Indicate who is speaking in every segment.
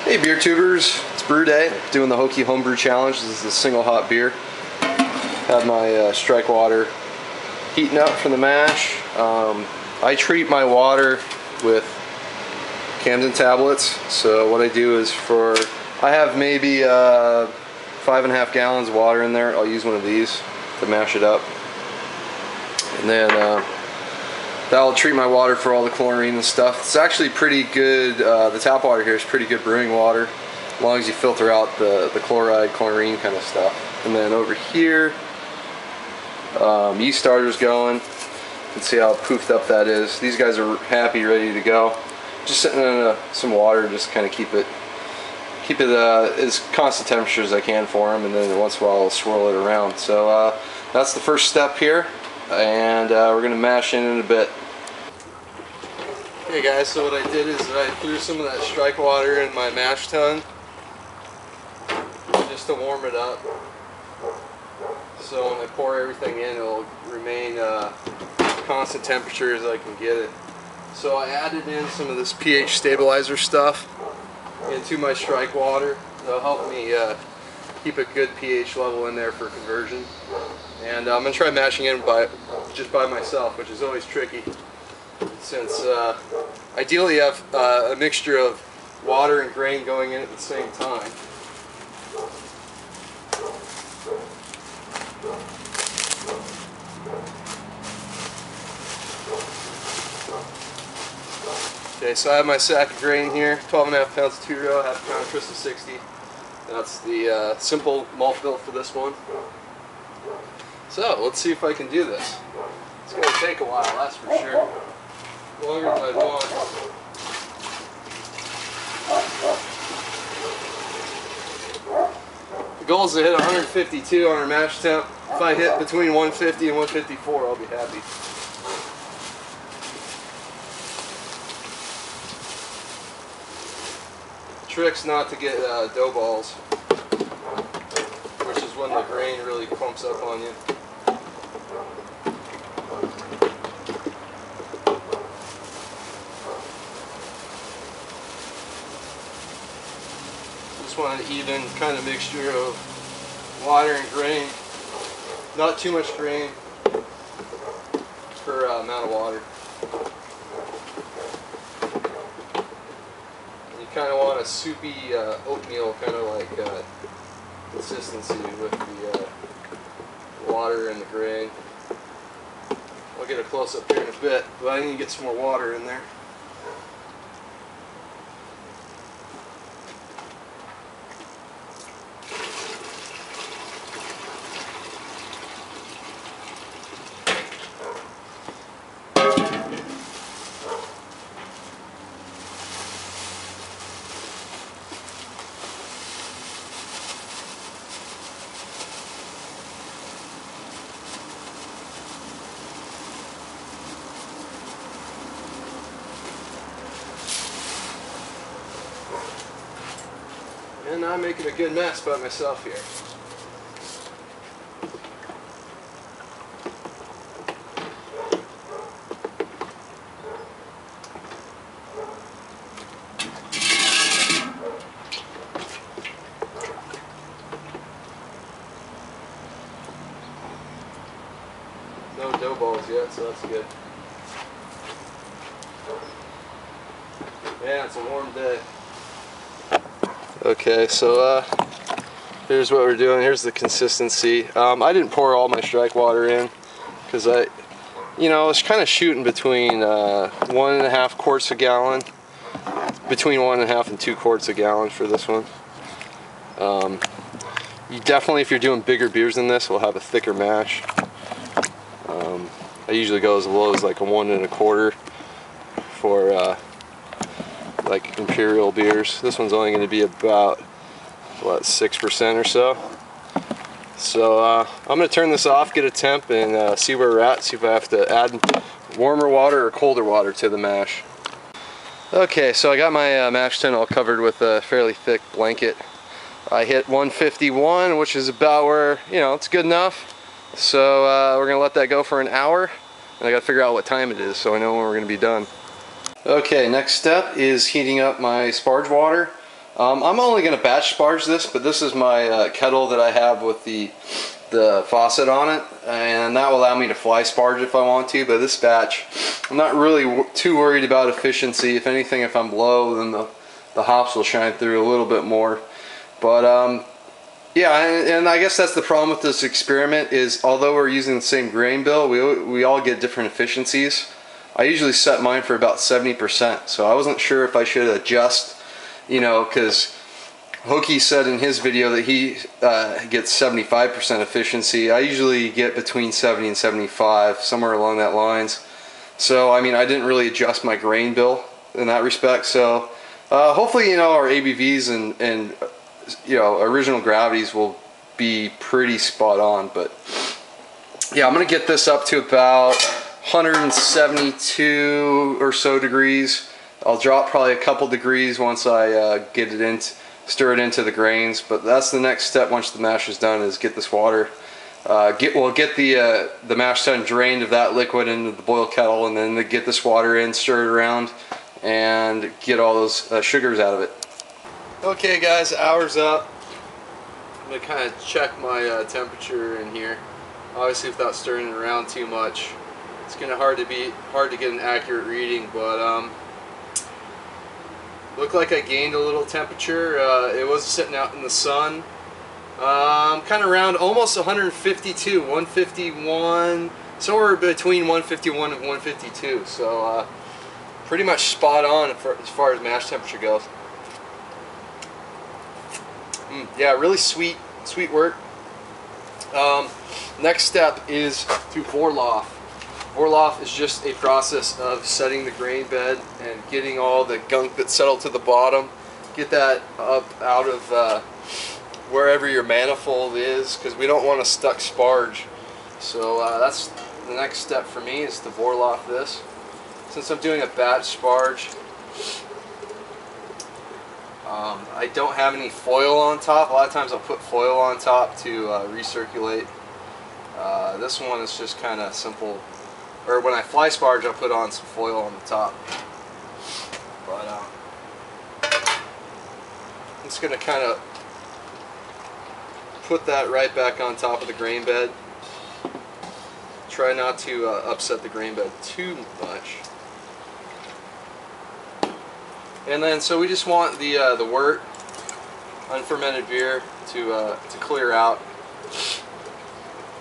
Speaker 1: Hey beer tubers, it's brew day. Doing the HokieHomBrew challenge. This is a single hop beer. Have my strike water heating up for the mash. I treat my water with Camden tablets. So what I do is I have maybe 5.5 gallons of water in there. I'll use one of these to mash it up. And then that'll treat my water for all the chlorine and stuff. It's actually pretty good. The tap water here is pretty good brewing water, as long as you filter out the chloride, chlorine kind of stuff. And then over here, yeast starter's going. You can see how poofed up that is. These guys are happy, ready to go. Just sitting in some water, just kind of keep it as constant temperature as I can for them, and then once in a while I'll swirl it around. So that's the first step here, and we're going to mash in a bit. Okay guys, so what I did is I threw some of that strike water in my mash tun just to warm it up. So when I pour everything in, it'll remain constant temperature as I can get it. So I added in some of this pH stabilizer stuff into my strike water. That'll help me keep a good pH level in there for conversion. And I'm going to try mashing in just by myself, which is always tricky, since ideally you have a mixture of water and grain going in at the same time. Okay, so I have my sack of grain here, 12.5 pounds 2-row, half pound Crystal 60. That's the simple malt bill for this one. So let's see if I can do this. It's going to take a while, that's for sure. Longer than I'd want. The goal is to hit 152 on our mash temp. If I hit between 150 and 154, I'll be happy. Trick's not to get dough balls, which is when the grain really clumps up on you. Just want an even kind of mixture of water and grain. Not too much grain per amount of water. Kind of want a soupy oatmeal kind of like consistency with the water and the grain. I'll get a close up here in a bit, but I need to get some more water in there. And I'm making a good mess by myself here. No dough balls yet, so that's good. Yeah, it's a warm day. Okay, so here's what we're doing. Here's the consistency. I didn't pour all my strike water in because I was kind of shooting between 1.5 quarts a gallon, between 1.5 and 2 quarts a gallon for this one. You definitely, if you're doing bigger beers than this, will have a thicker mash. I usually go as low as like a 1 1/4 for like imperial beers. This one's only going to be about, what, 6% or so. So I'm going to turn this off, get a temp, and see where we're at, see if I have to add warmer water or colder water to the mash. Okay, so I got my mash tun all covered with a fairly thick blanket. I hit 151, which is about where, it's good enough. So we're going to let that go for an hour, and I got to figure out what time it is so I know when we're going to be done. Okay, next step is heating up my sparge water. I'm only going to batch sparge this, but this is my kettle that I have with the faucet on it, and that will allow me to fly sparge if I want to. But this batch, I'm not really too worried about efficiency. If anything, if I'm low, then the hops will shine through a little bit more. But yeah, and I guess that's the problem with this experiment is although we're using the same grain bill, we all get different efficiencies. I usually set mine for about 70%, so I wasn't sure if I should adjust, you know, because Hokie said in his video that he gets 75% efficiency. I usually get between 70 and 75, somewhere along that lines. So, I mean, I didn't really adjust my grain bill in that respect. So, hopefully, you know, our ABVs and you know, original gravities will be pretty spot on. But, yeah, I'm going to get this up to about 172 or so degrees. I'll drop probably a couple degrees once I get it in, stir it into the grains. But that's the next step once the mash is done, is get this water, get the mash tun drained of that liquid into the boil kettle, and then get this water in, stir it around, and get all those sugars out of it. Okay guys, hour's up. I'm gonna kind of check my temperature in here. Obviously without stirring it around too much, it's gonna hard to get an accurate reading, but looked like I gained a little temperature. It was sitting out in the sun. Kind of around almost 152, 151, somewhere between 151 and 152. So pretty much spot on as far as mash temperature goes. Yeah, really sweet work. Next step is to Vorloff. Vorloff is just a process of setting the grain bed and getting all the gunk that's settled to the bottom, get that up out of wherever your manifold is, because we don't want a stuck sparge. So that's the next step for me, is to Vorloff this. Since I'm doing a batch sparge, I don't have any foil on top. A lot of times I'll put foil on top to recirculate. This one is just kind of simple. Or when I fly sparge, I'll put on some foil on the top. But I'm just going to kind of put that right back on top of the grain bed. Try not to upset the grain bed too much. And then, so we just want the wort, unfermented beer, to clear out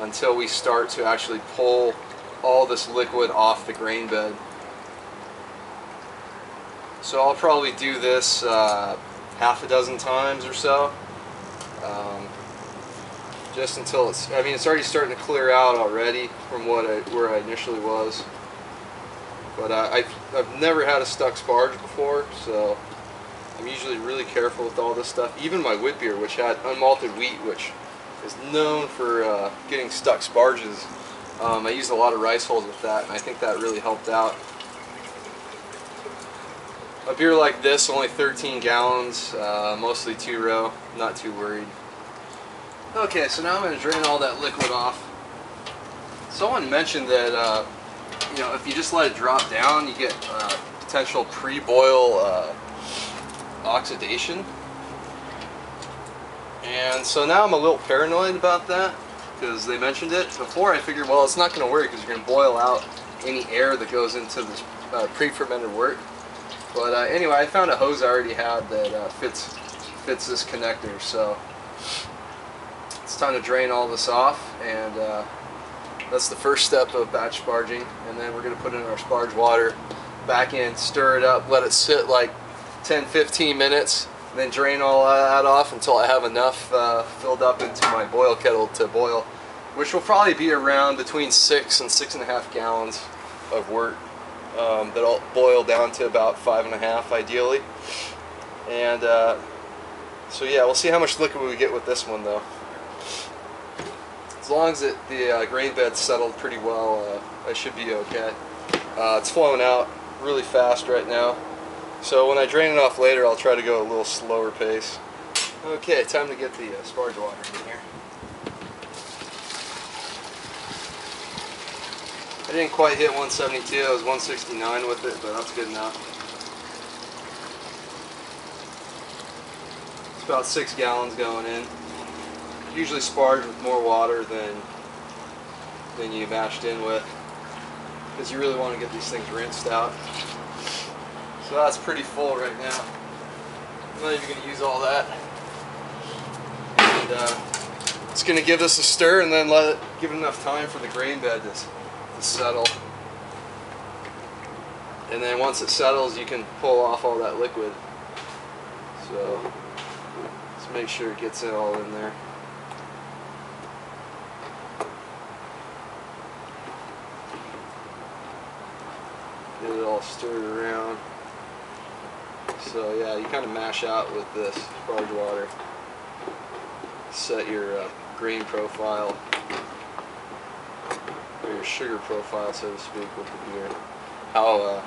Speaker 1: until we start to actually pull all this liquid off the grain bed. So I'll probably do this half a dozen times or so, just until it's, I mean, it's already starting to clear out already from where I initially was. But I've never had a stuck sparge before, so I'm usually really careful with all this stuff. Even my wheat beer, which had unmalted wheat, which is known for getting stuck sparges, I used a lot of rice hulls with that, and I think that really helped out. A beer like this, only 13 gallons, mostly 2-row, not too worried. Okay, so now I'm going to drain all that liquid off. Someone mentioned that you know, if you just let it drop down, you get potential pre-boil oxidation. And so now I'm a little paranoid about that, because they mentioned it before. I figured, well, it's not going to work because you're going to boil out any air that goes into this pre-fermented wort. But anyway, I found a hose I already had that fits this connector, so it's time to drain all this off, and that's the first step of batch sparging. And then we're going to put in our sparge water, back in, stir it up, let it sit like 10-15 minutes, and then drain all that off until I have enough filled up into my boil kettle to boil, which will probably be around between 6 and 6.5 gallons of wort. That'll boil down to about 5.5 ideally. And so yeah, we'll see how much liquid we get with this one though. As long as the grain bed's settled pretty well, I should be okay. It's flowing out really fast right now, so when I drain it off later, I'll try to go a little slower pace. Okay, time to get the sparge water in here. I didn't quite hit 172, I was 169 with it, but that's good enough. It's about 6 gallons going in. Usually sparge with more water than you mashed in with, because you really want to get these things rinsed out. So that's pretty full right now. I'm not even going to use all that. And it's going to give this a stir and then give it enough time for the grain bed to settle. And then once it settles, you can pull off all that liquid. So let's make sure it gets it all in there. Get it all stirred around. So yeah, you kind of mash out with this sparge water. Set your grain profile, or your sugar profile, so to speak, with the beer. How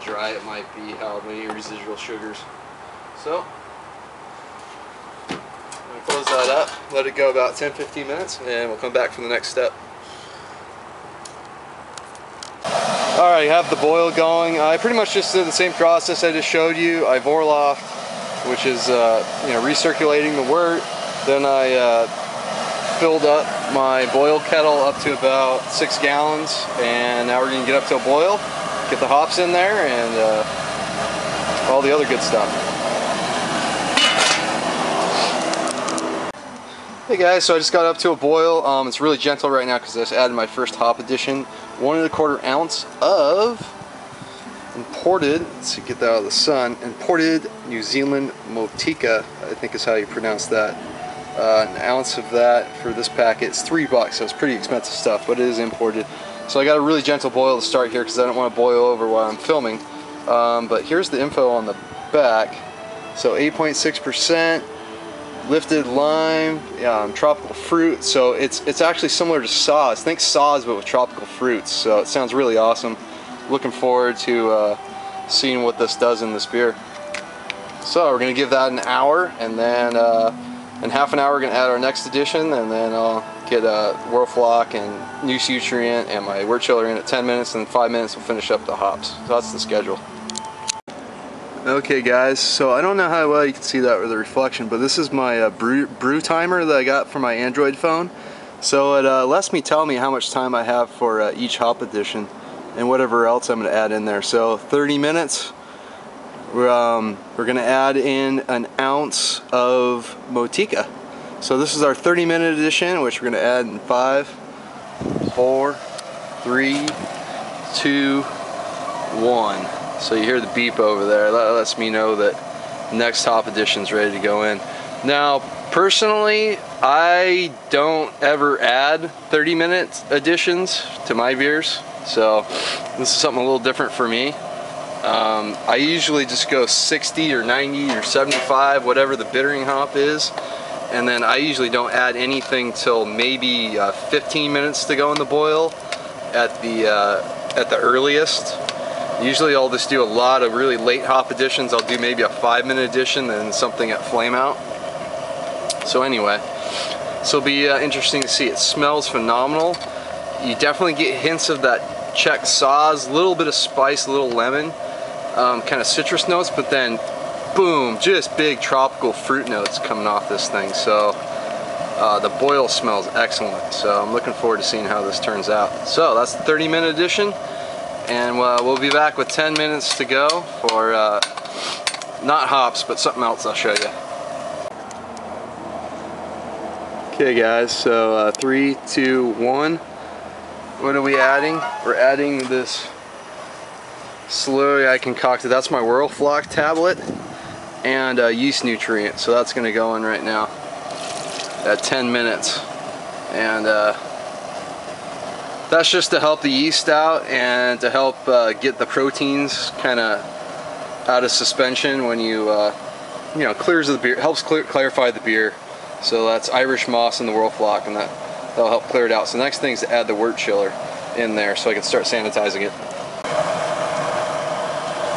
Speaker 1: dry it might be, how many residual sugars. So I'm going to close that up, let it go about 10-15 minutes, and we'll come back for the next step. Alright, you have the boil going. I pretty much just did the same process I just showed you. I vorlofed, which is recirculating the wort. Then I filled up my boil kettle up to about 6 gallons, and now we're going to get up to a boil, get the hops in there, and all the other good stuff. Hey guys, so I just got up to a boil. It's really gentle right now because I just added my first hop addition. 1 1/4 ounce of imported, let's get that out of the sun, imported New Zealand Motueka, I think is how you pronounce that. An ounce of that for this packet. It's $3, so it's pretty expensive stuff, but it is imported. So I got a really gentle boil to start here because I don't want to boil over while I'm filming. But here's the info on the back. So 8.6%. Lifted lime, tropical fruit, so it's actually similar to Saaz. Think Saaz, but with tropical fruits. So it sounds really awesome. Looking forward to seeing what this does in this beer. So we're gonna give that an hour, and then in half an hour we're gonna add our next addition, and then I'll get Whirlfloc and New Nutrient and my wort chiller in at 10 minutes, and in 5 minutes we'll finish up the hops. So that's the schedule. Okay guys, so I don't know how well you can see that with the reflection, but this is my brew timer that I got for my Android phone. So it lets me tell me how much time I have for each hop addition and whatever else I'm going to add in there. So 30 minutes, we're going to add in an ounce of Motueka. So this is our 30-minute addition, which we're going to add in 5, 4, 3, 2, 1. So you hear the beep over there. That lets me know that next hop addition's ready to go in. Now, personally, I don't ever add 30-minute additions to my beers, so this is something a little different for me. I usually just go 60 or 90 or 75, whatever the bittering hop is, and then I usually don't add anything till maybe 15 minutes to go in the boil at the earliest. Usually I'll just do a lot of really late hop additions. I'll do maybe a 5-minute addition and something at flame out. So anyway, this will be interesting to see. It smells phenomenal. You definitely get hints of that Czech Saaz, a little bit of spice, a little lemon, kind of citrus notes, but then boom, just big tropical fruit notes coming off this thing. So the boil smells excellent. So I'm looking forward to seeing how this turns out. So that's the 30-minute addition. And we'll be back with 10 minutes to go for not hops, but something else I'll show you. Okay guys, so 3, 2, 1. What are we adding? We're adding this slurry I concocted. That's my Whirlfloc tablet and yeast nutrient. So that's going to go in right now at 10 minutes. And that's just to help the yeast out and to help get the proteins kind of out of suspension when you clears the beer, helps clarify the beer. So that's Irish moss in the Whirlfloc, and that'll help clear it out. So the next thing is to add the wort chiller in there so I can start sanitizing it.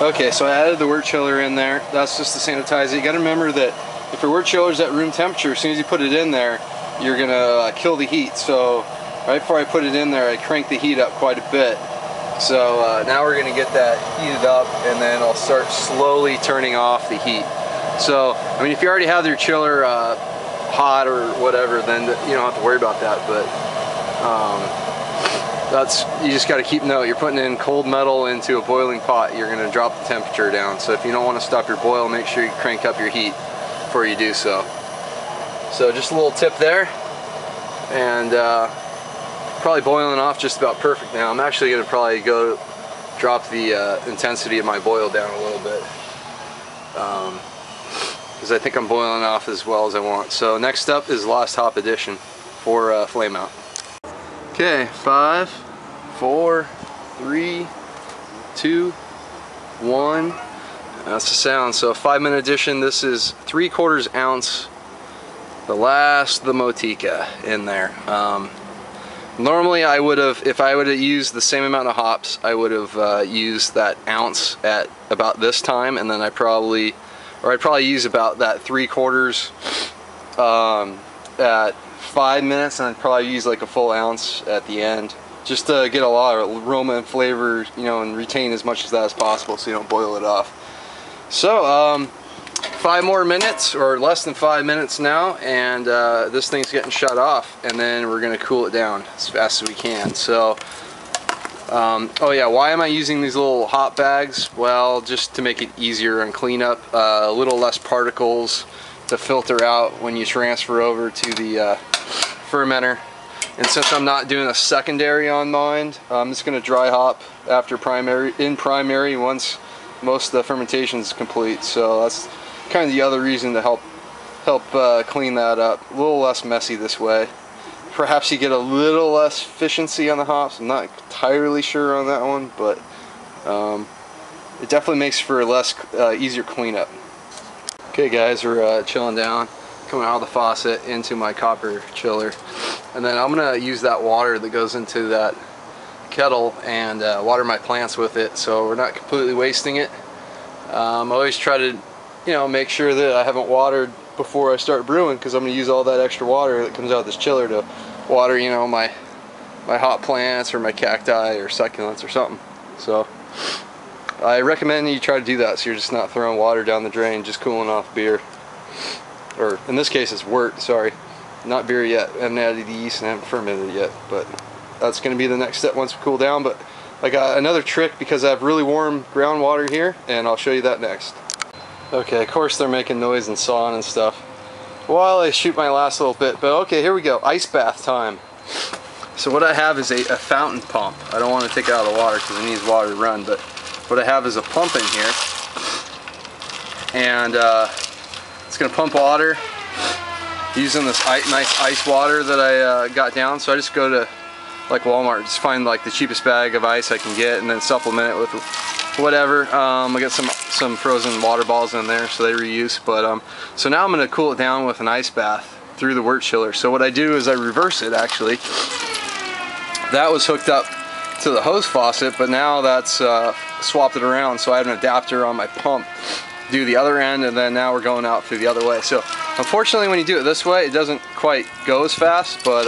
Speaker 1: Okay, so I added the wort chiller in there. That's just to sanitize it. You got to remember that if your wort chiller is at room temperature, as soon as you put it in there, you're gonna kill the heat. So right before I put it in there, I cranked the heat up quite a bit. So now we're going to get that heated up, and then I'll start slowly turning off the heat. So, I mean, if you already have your chiller hot or whatever, then you don't have to worry about that. But you just got to keep note. You're putting in cold metal into a boiling pot. You're going to drop the temperature down. So if you don't want to stop your boil, make sure you crank up your heat before you do so. So just a little tip there, and probably boiling off just about perfect now. I'm actually going to probably go drop the intensity of my boil down a little bit, because I think I'm boiling off as well as I want. So next up is Lost Hop Edition for flame out. Okay, 5, 4, 3, 2, 1. That's the sound. So 5-minute edition. This is 3/4 ounce. The Motueka in there. Normally I would have, if I would have used the same amount of hops, I would have used that ounce at about this time, and then I'd probably use about that 3/4 at 5 minutes, and I'd probably use like a full ounce at the end, just to get a lot of aroma and flavor, you know, and retain as much of that as possible, so you don't boil it off. So 5 more minutes, or less than 5 minutes now, and this thing's getting shut off, and then we're going to cool it down as fast as we can. So oh yeah, why am I using these little hop bags? Well, just to make it easier on cleanup, a little less particles to filter out when you transfer over to the fermenter. And since I'm not doing a secondary on mine, I'm just going to dry hop after primary once most of the fermentation is complete. So that's kind of the other reason to help clean that up. A little less messy this way. Perhaps you get a little less efficiency on the hops. I'm not entirely sure on that one, but it definitely makes for a less easier cleanup. Okay guys, we're chilling down, coming out of the faucet into my copper chiller, and then I'm gonna use that water that goes into that kettle and water my plants with it, so we're not completely wasting it. I always try to, you know, make sure that I haven't watered before I start brewing, because I'm going to use all that extra water that comes out of this chiller to water, you know, my hot plants or my cacti or succulents or something. So I recommend you try to do that, so you're just not throwing water down the drain, just cooling off beer, or in this case it's wort, sorry, not beer yet. I haven't added the yeast and I haven't fermented it yet, but that's going to be the next step once we cool down. But I got another trick because I have really warm groundwater here, and I'll show you that next. Okay, of course they're making noise and sawing and stuff while I shoot my last little bit, but okay, here we go. Ice bath time. So what I have is a fountain pump. I don't want to take it out of the water because it needs water to run, but what I have is a pump in here, and it's going to pump water using this nice ice water that I got down. So I just go to like Walmart, just find like the cheapest bag of ice I can get, and then supplement it with whatever. I got some frozen water balls in there, so they reuse. But so now I'm going to cool it down with an ice bath through the wort chiller. So what I do is I reverse it actually. That was hooked up to the hose faucet, but now that's swapped it around, so I have an adapter on my pump do the other end, and then now we're going out through the other way. So unfortunately when you do it this way, it doesn't quite go as fast, but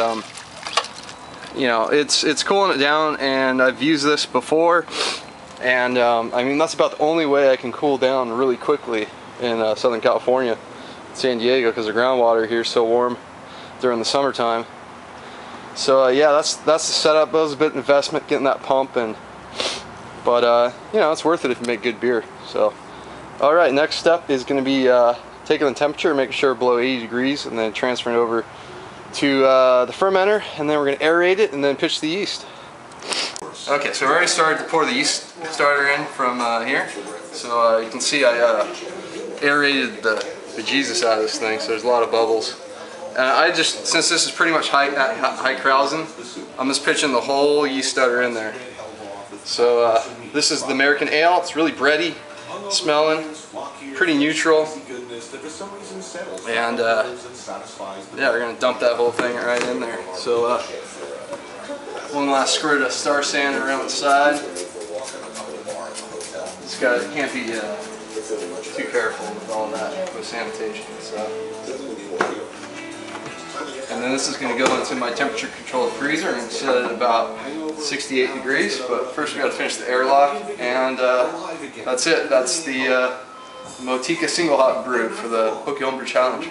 Speaker 1: you know, it's cooling it down, and I've used this before, and I mean, that's about the only way I can cool down really quickly in Southern California, San Diego, because the groundwater here is so warm during the summertime. So yeah, that's the setup. That was a bit of investment getting that pump, but you know, it's worth it if you make good beer. So all right, next step is going to be taking the temperature, making sure below 80 degrees, and then transferring over to the fermenter, and then we're going to aerate it and then pitch the yeast. Okay, so I already started to pour the yeast starter in from here. So you can see I aerated the bejesus out of this thing, so there's a lot of bubbles. I just, since this is pretty much high Krausen, I'm just pitching the whole yeast starter in there. So this is the American Ale. It's really bready smelling, pretty neutral, and yeah, we're gonna dump that whole thing right in there. So one last squirt of Star San around the side. This guy can't be too careful with all that with sanitation. So. And then this is going to go into my temperature controlled freezer and set it at about 68 degrees. But first we got to finish the airlock, and that's it. That's the Motueka single hop brew for the HokieHomBrew challenge.